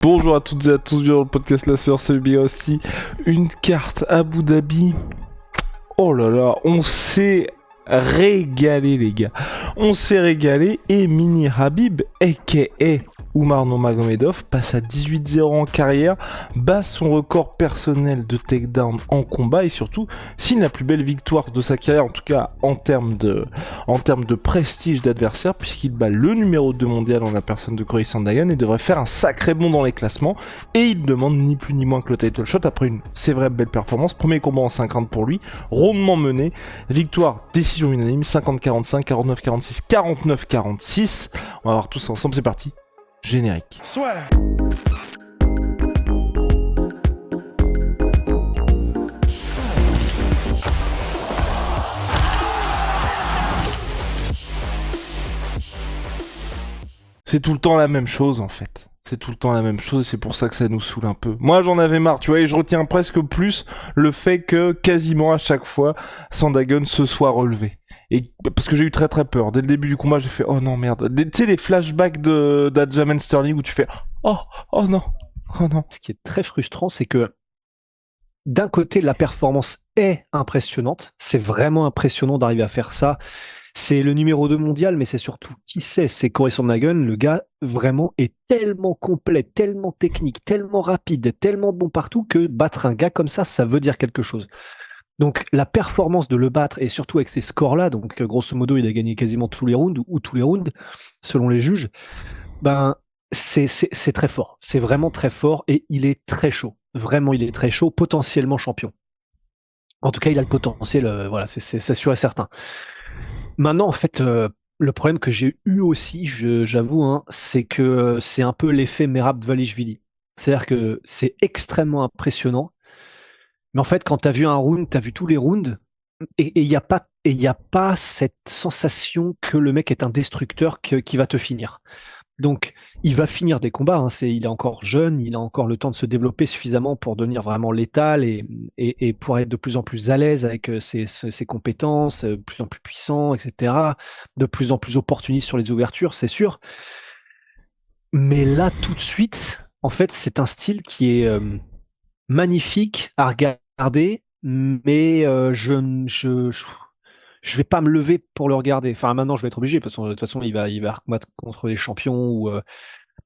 Bonjour à toutes et à tous, bienvenue dans le podcast La Sueur, salut Big Rusty. Une carte Abu Dhabi. Oh là là, on s'est régalé les gars. On s'est régalé et Mini Habib, a.k.a. Oumar Nurmagomedov, passe à 18-0 en carrière, bat son record personnel de takedown en combat et surtout signe la plus belle victoire de sa carrière, en tout cas en termes de prestige d'adversaire, puisqu'il bat le numéro 2 mondial en la personne de Cory Sandhagen et devrait faire un sacré bond dans les classements. Et il demande ni plus ni moins que le title shot après une, c'est vrai, belle performance. Premier combat en 5 rounds pour lui, rondement mené. Victoire, décision unanime, 50-45, 49-46, 49-46. On va voir tout ça ensemble, c'est parti. Générique. Soit. C'est tout le temps la même chose en fait. C'est tout le temps la même chose et c'est pour ça que ça nous saoule un peu. Moi j'en avais marre, tu vois, et je retiens presque plus le fait que quasiment à chaque fois Sandhagen se soit relevé. Et parce que j'ai eu très très peur. Dès le début du combat, j'ai fait oh non merde. Tu sais les flashbacks d'Aljamain Sterling où tu fais oh non, oh non. Ce qui est très frustrant, c'est que d'un côté, la performance est impressionnante. C'est vraiment impressionnant d'arriver à faire ça. C'est le numéro 2 mondial, mais c'est surtout qui c'est. C'est Cory Sandhagen. Le gars, vraiment, est tellement complet, tellement technique, tellement rapide, tellement bon partout que battre un gars comme ça veut dire quelque chose. Donc, la performance de le battre, et surtout avec ces scores-là, donc grosso modo, il a gagné quasiment tous les rounds, ou tous les rounds, selon les juges, ben, c'est très fort. C'est vraiment très fort, et il est très chaud. Vraiment, il est très chaud, potentiellement champion. En tout cas, il a le potentiel, voilà, c'est sûr et certain. Maintenant, en fait, le problème que j'ai eu aussi, j'avoue, hein, c'est que c'est un peu l'effet Merab-Dvalishvili. C'est-à-dire que c'est extrêmement impressionnant, mais en fait, quand tu as vu un round, tu as vu tous les rounds, et il n'y a pas, et y a pas cette sensation que le mec est un destructeur qui va te finir. Donc, il va finir des combats. Hein, il est encore jeune, il a encore le temps de se développer suffisamment pour devenir vraiment létal et pour être de plus en plus à l'aise avec ses compétences, de plus en plus puissant, etc. De plus en plus opportuniste sur les ouvertures, c'est sûr. Mais là, tout de suite, en fait, c'est un style qui est magnifique à regarder, mais je vais pas me lever pour le regarder. Enfin, maintenant, je vais être obligé parce que de toute façon, il va combattre contre les champions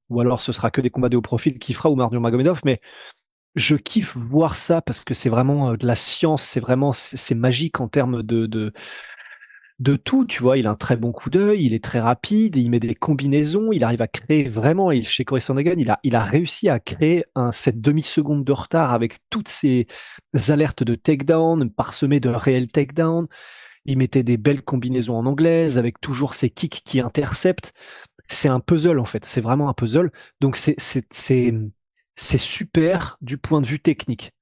ou alors ce sera que des combats de haut profil qui fera Oumar Nurmagomedov. Mais je kiffe voir ça parce que c'est vraiment de la science. C'est vraiment c'est magique en termes de tout, tu vois, il a un très bon coup d'œil, il est très rapide, il met des combinaisons, il arrive à créer vraiment, chez Cory Sandhagen, il a réussi à créer cette demi-seconde de retard avec toutes ces alertes de takedown, parsemées de réels takedown. Il mettait des belles combinaisons en anglaise, avec toujours ses kicks qui interceptent. C'est un puzzle, en fait, c'est vraiment un puzzle. Donc c'est super du point de vue technique.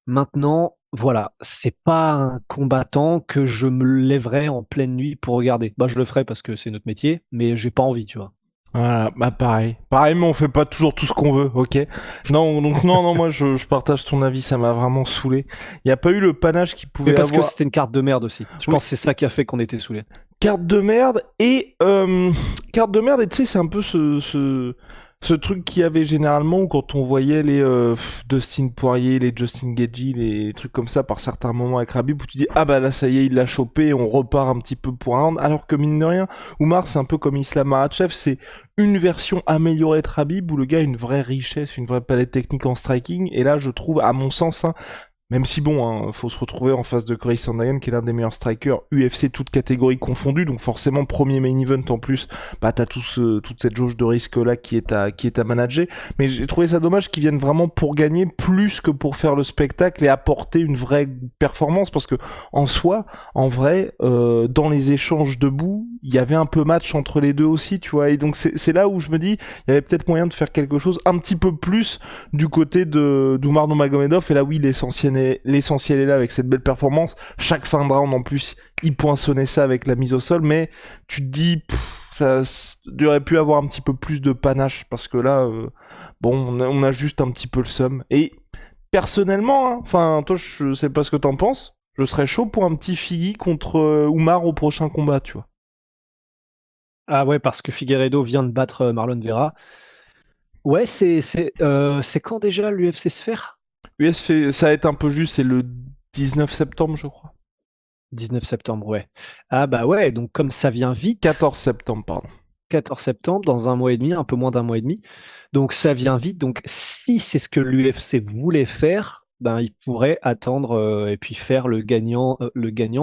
Maintenant, voilà, c'est pas un combattant que je me lèverais en pleine nuit pour regarder. Bah, je le ferai parce que c'est notre métier, mais j'ai pas envie, tu vois. Voilà, bah pareil. Pareil, mais on fait pas toujours tout ce qu'on veut, ok? Non, donc non, moi je partage ton avis, ça m'a vraiment saoulé. Il n'y a pas eu le panache qu'il Mais pouvait parce que avoir. c'était une carte de merde aussi. Je Oui. pense que c'est ça qui a fait qu'on était saoulés. Carte de merde et carte de merde et tu sais c'est un peu ce truc qu'il y avait généralement où quand on voyait les Dustin Poirier, les Justin Gaethje, les trucs comme ça par certains moments avec Khabib où tu dis ah bah là ça y est il l'a chopé et on repart un petit peu pour un round alors que mine de rien Oumar c'est un peu comme Islam Makhachev, c'est une version améliorée de Khabib où le gars a une vraie richesse, une vraie palette technique en striking et là je trouve à mon sens hein, même si bon, hein, faut se retrouver en face de Cory Sandhagen, qui est l'un des meilleurs strikers UFC toutes catégories confondues, donc forcément premier main event en plus, bah t'as toute cette jauge de risque là qui est à manager. Mais j'ai trouvé ça dommage qu'ils viennent vraiment pour gagner plus que pour faire le spectacle et apporter une vraie performance, parce que en soi, en vrai, dans les échanges debout, il y avait un peu match entre les deux aussi, tu vois. Et donc c'est là où je me dis, il y avait peut-être moyen de faire quelque chose un petit peu plus du côté d'Oumar Nurmagomedov. Et là oui, l'essentiel est là avec cette belle performance. Chaque fin de round en plus, il poinçonnait ça avec la mise au sol, mais tu te dis ça aurait pu avoir un petit peu plus de panache parce que là, bon, on a juste un petit peu le seum. Et personnellement, enfin, toi, je sais pas ce que t'en penses. Je serais chaud pour un petit Figgy contre Oumar au prochain combat, tu vois. Ah ouais, parce que Figueiredo vient de battre Marlon Vera. Ouais, c'est quand déjà l'UFC Sphère? Ça va être un peu juste, c'est le 19 septembre, je crois. 19 septembre, ouais. Ah bah ouais, donc comme ça vient vite, 14 septembre, pardon. 14 septembre, dans un mois et demi, un peu moins d'un mois et demi. Donc ça vient vite. Donc si c'est ce que l'UFC voulait faire, ben il pourrait attendre et puis faire le gagnant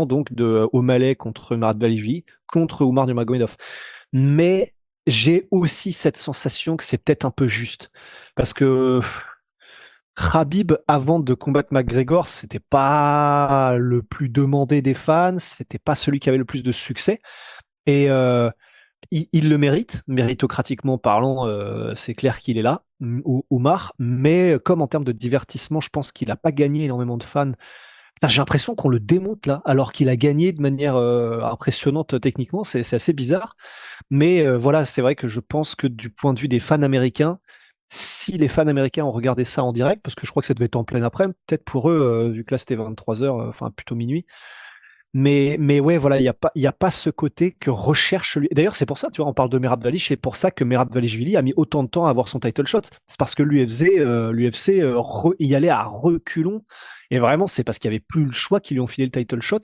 donc de O'Malley contre Maradvalishvili contre Oumar Nurmagomedov. Mais j'ai aussi cette sensation que c'est peut-être un peu juste parce que Khabib avant de combattre McGregor, c'était pas le plus demandé des fans, c'était pas celui qui avait le plus de succès et il le mérite, méritocratiquement parlant, c'est clair qu'il est là, Oumar, mais comme en termes de divertissement, je pense qu'il n'a pas gagné énormément de fans. Putain, j'ai l'impression qu'on le démonte là, alors qu'il a gagné de manière impressionnante techniquement, c'est assez bizarre. Mais voilà, c'est vrai que je pense que du point de vue des fans américains, si les fans américains ont regardé ça en direct, parce que je crois que ça devait être en plein après-midi, peut-être pour eux, vu que là c'était 23h, enfin plutôt minuit, mais ouais, voilà, il y a pas ce côté que recherche lui. D'ailleurs, c'est pour ça, tu vois, on parle de Merab Dvalishvili, c'est pour ça que Merab Dvalishvili a mis autant de temps à avoir son title shot. C'est parce que l'UFC y allait à reculons. Et vraiment, c'est parce qu'il n'y avait plus le choix qu'ils lui ont filé le title shot.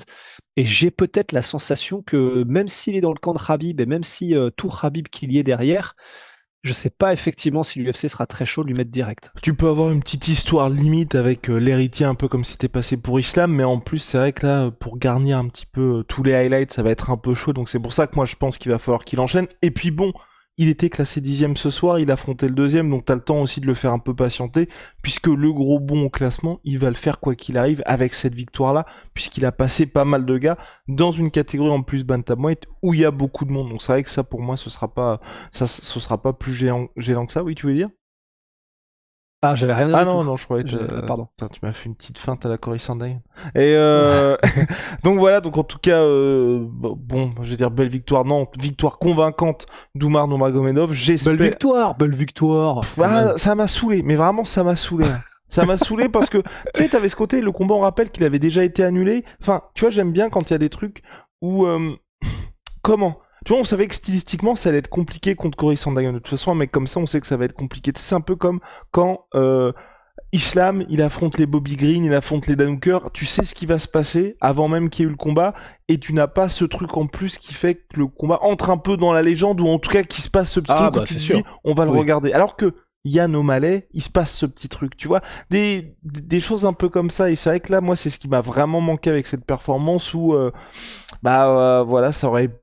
Et j'ai peut-être la sensation que même s'il est dans le camp de Khabib et même si tout Khabib qu'il y ait derrière, je sais pas effectivement si l'UFC sera très chaud de lui mettre direct. Tu peux avoir une petite histoire limite avec l'héritier, un peu comme si c'était passé pour Islam, mais en plus, c'est vrai que là, pour garnir un petit peu tous les highlights, ça va être un peu chaud, donc c'est pour ça que moi je pense qu'il va falloir qu'il enchaîne. Et puis bon, il était classé 10e ce soir, il affrontait le deuxième, donc t'as le temps aussi de le faire un peu patienter, puisque le gros bon au classement, il va le faire quoi qu'il arrive avec cette victoire-là, puisqu'il a passé pas mal de gars dans une catégorie en plus bantamweight où il y a beaucoup de monde. Donc c'est vrai que ça, pour moi, ce sera pas plus gênant que ça, oui, tu veux dire? Ah, j'avais rien dit Ah du non, tout. non, je croyais que Pardon. Putain, tu m'as fait une petite feinte à la Cory Sandhagen. Et donc voilà, donc en tout cas, bon, je vais dire belle victoire, non, victoire convaincante d'Oumar Nurmagomedov. J'espère. Belle victoire, quand Ah, même. ça m'a saoulé, mais vraiment ça m'a saoulé, hein. Ça m'a saoulé parce que, tu sais, t'avais ce côté, le combat, on rappelle qu'il avait déjà été annulé. Enfin, tu vois, j'aime bien quand il y a des trucs où comment? Tu vois, on savait que stylistiquement, ça allait être compliqué contre Cory Sandhagen. De toute façon, un mec comme ça, on sait que ça va être compliqué. Tu sais, c'est un peu comme quand Islam, il affronte les Bobby Green, il affronte les Dan Hooker. Tu sais ce qui va se passer avant même qu'il y ait eu le combat, et tu n'as pas ce truc en plus qui fait que le combat entre un peu dans la légende, ou en tout cas qu'il se passe ce petit Ah truc où bah tu c'est te sûr. dis, on va le Oui. regarder. Alors que Yann O'Malley, il se passe ce petit truc, tu vois, des choses un peu comme ça. Et c'est vrai que là, moi, c'est ce qui m'a vraiment manqué avec cette performance où voilà, ça aurait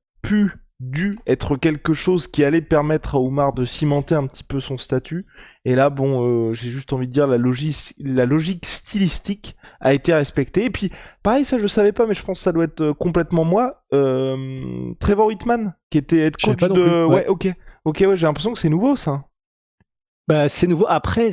dû être quelque chose qui allait permettre à Oumar de cimenter un petit peu son statut. Et là, bon, j'ai juste envie de dire la logique stylistique a été respectée. Et puis, pareil, ça je savais pas, mais je pense que ça doit être complètement moi. Trevor Whitman, qui était head Je savais coach pas non plus. de. Ouais. Ouais, ok, ouais, j'ai l'impression que c'est nouveau ça. Bah, c'est nouveau. Après,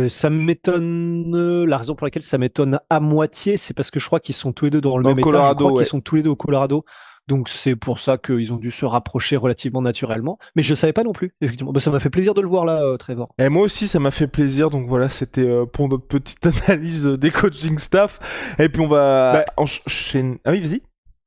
ça m'étonne. La raison pour laquelle ça m'étonne à moitié, c'est parce que je crois qu'ils sont tous les deux dans le Dans le même état. Je crois Colorado, qu'ils ouais. sont tous les deux au Colorado. Donc c'est pour ça qu'ils ont dû se rapprocher relativement naturellement. Mais je savais pas non plus, effectivement. Bah, ça m'a fait plaisir de le voir là, Trevor. Et moi aussi, ça m'a fait plaisir. Donc voilà, c'était pour notre petite analyse des coaching staff. Et puis on va Bah, enchaîner. Ah oui, vas-y.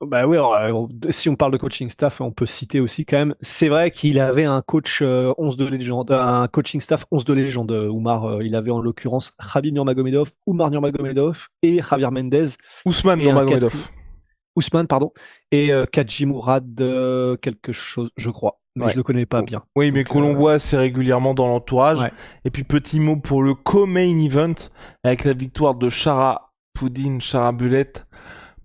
bah oui, alors, si on parle de coaching staff, on peut citer aussi quand même. C'est vrai qu'il avait un coach 11 de légende, un coaching staff 11 de légende, Oumar. Il avait en l'occurrence Khabib Nurmagomedov, Oumar Nurmagomedov et Javier Mendez. Ousmane Et un Nurmagomedov. Ousmane, pardon, et Kadji Mourad quelque chose, je crois, mais Ouais. je le connais pas bien. Oui, mais Donc, que l'on voit assez régulièrement dans l'entourage. ouais. Et puis petit mot pour le co-main event avec la victoire de Chara Poudine, Chara Bullet.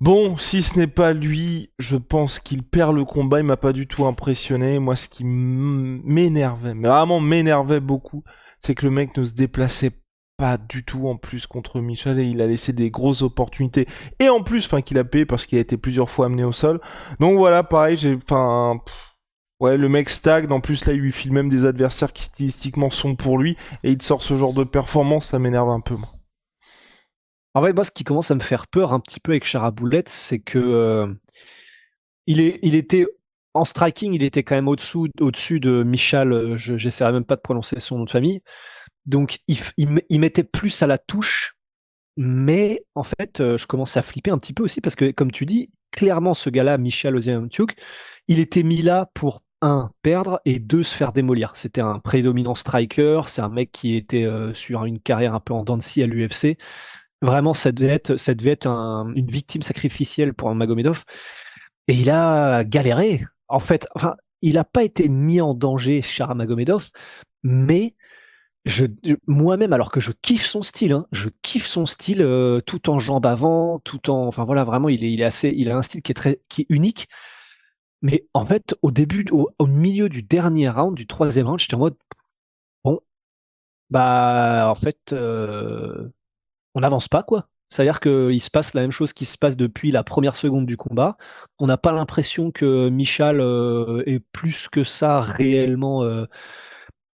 Bon, si ce n'est pas lui, je pense qu'il perd le combat. Il m'a pas du tout impressionné. Moi, ce qui m'énervait, mais vraiment m'énervait beaucoup, c'est que le mec ne se déplaçait pas du tout en plus contre Michel, et il a laissé des grosses opportunités. Et en plus, enfin, qu'il a payé parce qu'il a été plusieurs fois amené au sol. Donc voilà, pareil, ouais, le mec stagne. En plus, là, il lui file même des adversaires qui stylistiquement sont pour lui, et il te sort ce genre de performance, ça m'énerve un peu, moi. En fait, moi, ce qui commence à me faire peur un petit peu avec Charaboulette, c'est que il était en striking, il était quand même au-dessus de Michal. J'essaierai même pas de prononcer son nom de famille. Donc, il mettait plus à la touche. Mais en fait, je commence à flipper un petit peu aussi parce que, comme tu dis, clairement, ce gars-là, Michal Oziemchuk, il était mis là pour perdre et 2 se faire démolir. C'était un prédominant striker, c'est un mec qui était sur une carrière un peu en dents de scie à l'UFC. Vraiment, ça devait être une victime sacrificielle pour un Magomedov. Et il a galéré. En fait, enfin, il n'a pas été mis en danger, Shara Magomedov, mais moi-même, alors que je kiffe son style, hein, je kiffe son style tout en jambes avant, enfin voilà, vraiment, il a un style qui est unique. Mais en fait, au milieu du dernier round, du troisième round, j'étais en mode, bon, bah, en fait, on n'avance pas, quoi. C'est-à-dire qu'il se passe la même chose qui se passe depuis la première seconde du combat. On n'a pas l'impression que Michal est plus que ça réellement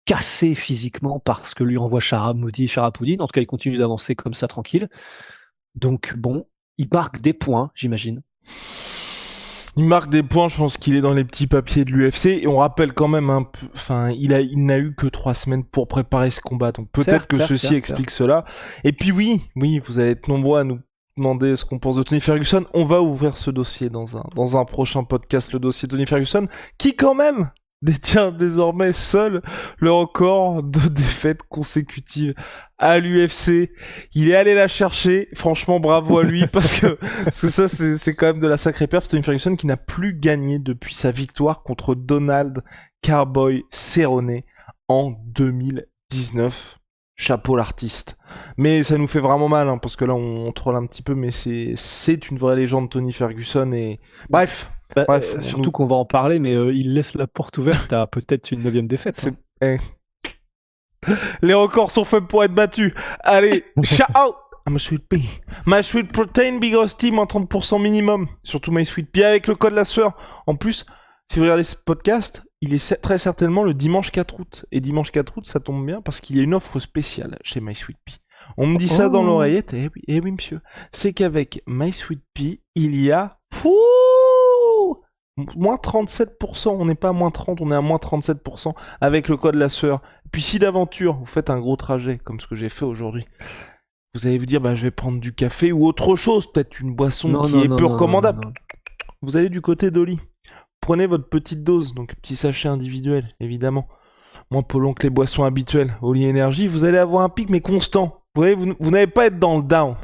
cassé physiquement parce que lui envoie Charapoudine. En tout cas, il continue d'avancer comme ça, tranquille. Donc bon, il marque des points, j'imagine. Il marque des points, je pense qu'il est dans les petits papiers de l'UFC. Et on rappelle quand même un peu, enfin, il n'a eu que 3 semaines pour préparer ce combat. Donc peut-être que ceci explique cela. Et puis oui, vous allez être nombreux à nous demander ce qu'on pense de Tony Ferguson. On va ouvrir ce dossier dans un prochain podcast, le dossier Tony Ferguson, qui quand même détient désormais seul le record de défaites consécutives à l'UFC. Il est allé la chercher. Franchement, bravo à lui parce que ça, c'est quand même de la sacrée perf. Tony Ferguson qui n'a plus gagné depuis sa victoire contre Donald Cowboy Cerrone en 2019. Chapeau l'artiste. Mais ça nous fait vraiment mal, hein, parce que là, on troll un petit peu, mais c'est une vraie légende, Tony Ferguson. Et bref. Surtout qu'on va en parler, mais il laisse la porte ouverte à peut-être une 9e défaite. Les records sont faits pour être battus. Allez, ciao. My Sweet Pea. My Sweet Protein, Big Rusty, moins 30% minimum. Surtout My Sweet Pea avec le code la sueur. En plus, si vous regardez ce podcast, il est très certainement le dimanche 4 août. Et dimanche 4 août, ça tombe bien parce qu'il y a une offre spéciale chez My Sweet Pea. On me dit ça dans l'oreillette. Eh oui, monsieur. C'est qu'avec My Sweet Pea, il y a... moins 37%, on n'est pas à moins 30, on est à moins 37% avec le code la sueur. Puis si d'aventure, vous faites un gros trajet, comme ce que j'ai fait aujourd'hui, vous allez vous dire, je vais prendre du café ou autre chose, peut-être une boisson qui est peu recommandable. Non. Vous allez du côté d'Oli. Prenez votre petite dose, donc petit sachet individuel, évidemment. Moins polluant que les boissons habituelles. Oli Energy, vous allez avoir un pic, mais constant. Vous voyez, vous n'allez pas être dans le down.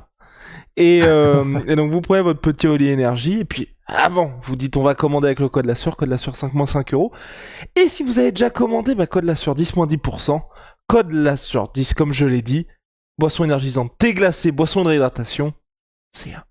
Et donc vous prenez votre petit Oli Energy, et puis avant, vous dites on va commander avec le code la sueur 5-5€. Et si vous avez déjà commandé, code la sueur 10-10%, code la sueur 10 comme je l'ai dit, boisson énergisante, thé glacé, boisson de réhydratation, c'est un.